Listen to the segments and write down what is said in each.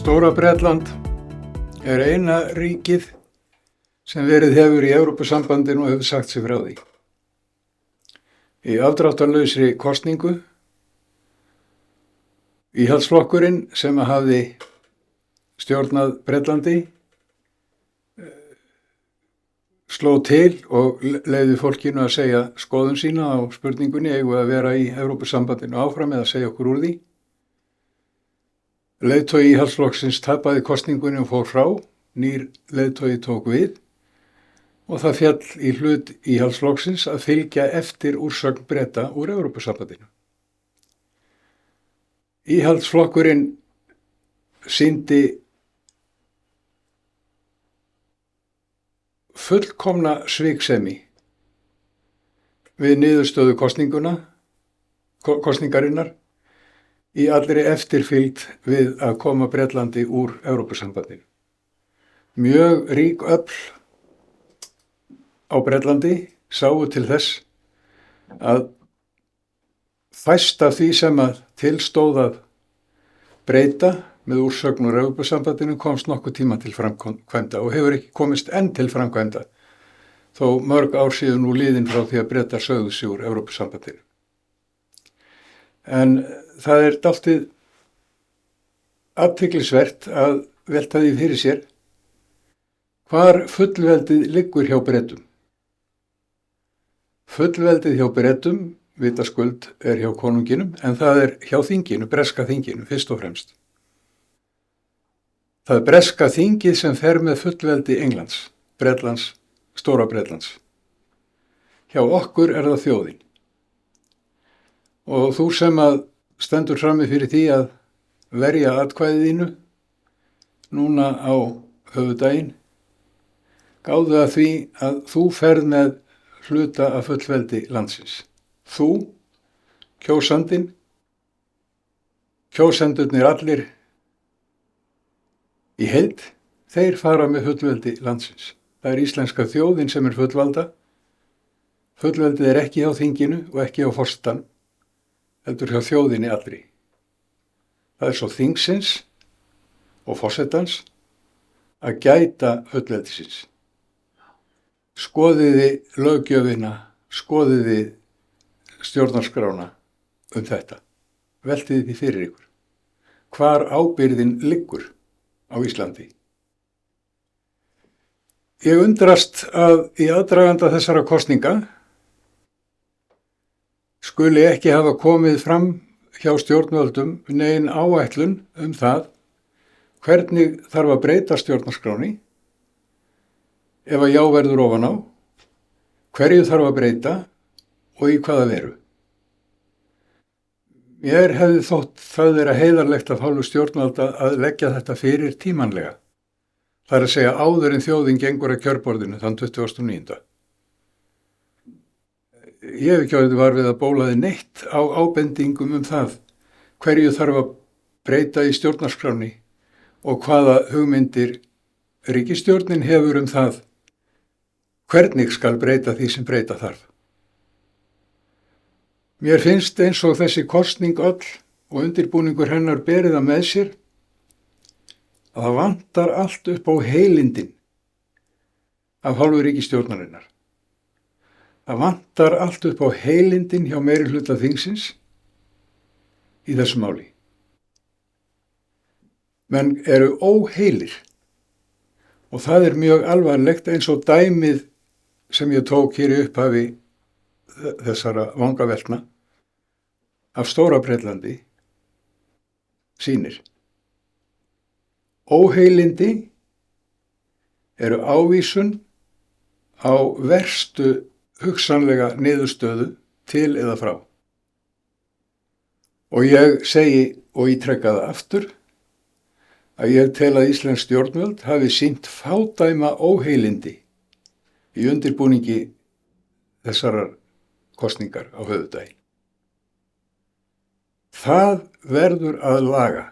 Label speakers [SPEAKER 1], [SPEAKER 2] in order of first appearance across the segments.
[SPEAKER 1] Stóra-Bretland er eina ríkið sem verið hefur í Evrópusambandinu og hefur sagt sig frá því. Í afdráttarlausri kosningu Íhaldsflokkurinn sem hafði stjórnað Bretlandi sló til og leyfði fólkinu að segja skoðun sína á spurningunni eigum við að vera í Evrópusambandinu áfram eða segja okkur úr því. Leiðtogi Íhaldsflokksins tapaði kosningunni og fór frá, nýr leiðtogi tók við og það féll í hlut Íhaldsflokksins að fylgja eftir úrsögn Breta úr Evrópusambandinu. Íhaldsflokkurinn sýndi fullkomna sviksemi við niðurstöðu kosningarinnar í allri eftirfylgd við að koma Bretlandi úr Evrópusambandinu. Mjög rík öfl á Bretlandi sáu til þess að fæst af því sem að tilstóð að breyta með úrsögn úr Evrópusambandinu komst nokkuð tíma til framkvæmda og hefur ekki komist enn til framkvæmda þó mörg ár síðan nú liðin frá því að Bretar sögðu sig úr Evrópusambandinu. En það er dálítið athyglisvert að velta því fyrir sér hvar fullveldið liggur hjá Bretum. Fullveldið hjá Bretum vitaskuld er hjá konunginum en það er hjá þinginu, breska þinginu fyrst og fremst. Það er breska þingið sem fer með fullveldi Englands, Bretlands, Stóra-Bretlands. Hjá okkur er það þjóðin. Og þú sem að stendur frammi fyrir því að verja atkvæðið þínu núna á höfudaginn, gáðu að því að þú ferð með hluta af fullveldi landsins. Þú, kjósandinn, kjósendurnir allir í heild, þeir fara með fullveldi landsins. Það er íslenska þjóðin sem er fullvalda. Fullveldið er ekki hjá þinginu og ekki hjá forsetanum, heldur hjá þjóðinni allri. Það er svo þingsins og forsetans að gæta fullveldisins. Skoðiði löggjöfina, skoðiði stjórnarskrána þetta. Veltiði því fyrir ykkur. Hvar ábyrgðin liggur á Íslandi. Ég undrast að í aðdraganda þessara kosninga skuli ekki hafa komið fram hjá stjórnvöldum nein áætlun það hvernig þarf að breyta stjórnarskráni ef að já verður ofan á, hverju þarf að breyta og í hvaða veru. Mér hefði þótt það vera heiðarlegt af hálfu stjórnvalda að leggja þetta fyrir tímanlega. Það er að segja áður en þjóðin gengur að kjörborðinu þann 29. Ég hef ekki orðið var við að bólaði neitt á ábendingum það hverju þarf að breyta í stjórnarskráni og hvaða hugmyndir ríkisstjórnin hefur það hvernig skal breyta því sem breyta þarf. Mér finnst eins og þessi kosning öll og undirbúningur hennar berið það með sér að það vantar allt upp á heilindin af hálfu ríkisstjórnarinnar. Það vantar allt upp á heilindin hjá meirihluta þingsins í þessu máli. Menn eru óheilir og það er mjög alvarlegt eins og dæmið sem ég tók hér í upphafi þessara vangaveltna af Stóra-Bretlandi sýnir. Óheilindi eru ávísun á verstu hugsanlega niðurstöðu til eða frá. Og ég segi og ítrekka það aftur að ég tel að íslensk stjórnvöld hafi sýnt fádæma óheilindi í undirbúningi þessarar kosningar á höfudaginn. Það verður að laga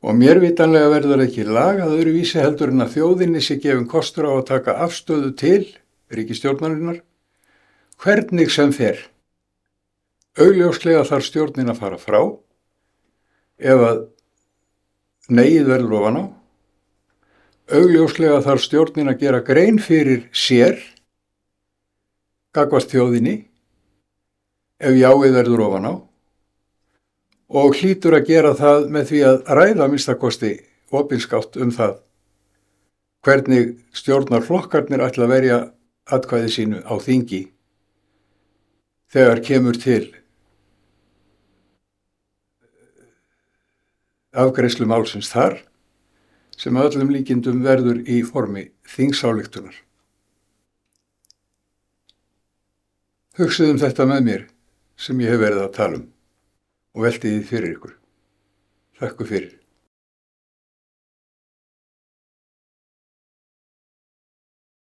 [SPEAKER 1] og mér vitanlega verður ekki lagað öðruvísi heldur en að þjóðinni sé gefin kostur á að taka afstöðu til ríkisstjórnarinnar hvernig sem fer. Augljóslega þarf stjórnin að fara frá ef að negið verður ofan á. Augljóslega þarf stjórnin að gera grein fyrir sér gagnvart þjóðinni ef jáið verður ofan á og hlýtur að gera það með því að ræða að minnstakosti opinskátt það hvernig stjórnarflokkarnir ætla að verja atkvæði sínu á þingi þegar kemur til afgreiðslu málsins þar sem að öllum líkindum verður í formi þingsályktunar. Hugsið þetta með mér sem ég hef verið að tala og velti því fyrir ykkur. Þakku fyrir.